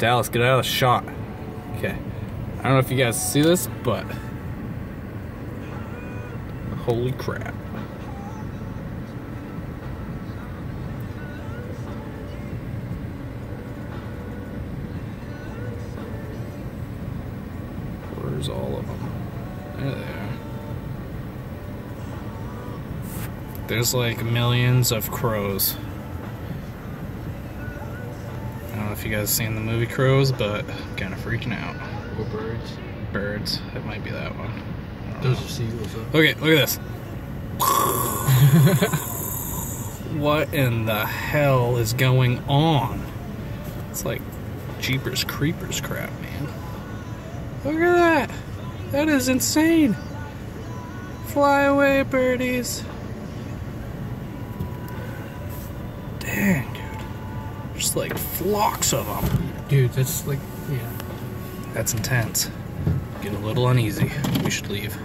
Dallas, get out of the shot. Okay. I don't know if you guys see this, but holy crap. Where's all of them? There they are. There's like millions of crows. I don't know if you guys seen the movie Crows, but I'm kind of freaking out. Or birds. Birds. It might be that one. Those are seagulls, huh? Okay, look at this. What in the hell is going on? It's like Jeepers Creepers crap, man. Look at that. That is insane. Fly away, birdies. Dang, dude. Just like flocks of them. Dude, that's like, yeah. That's intense. Get a little uneasy. We should leave.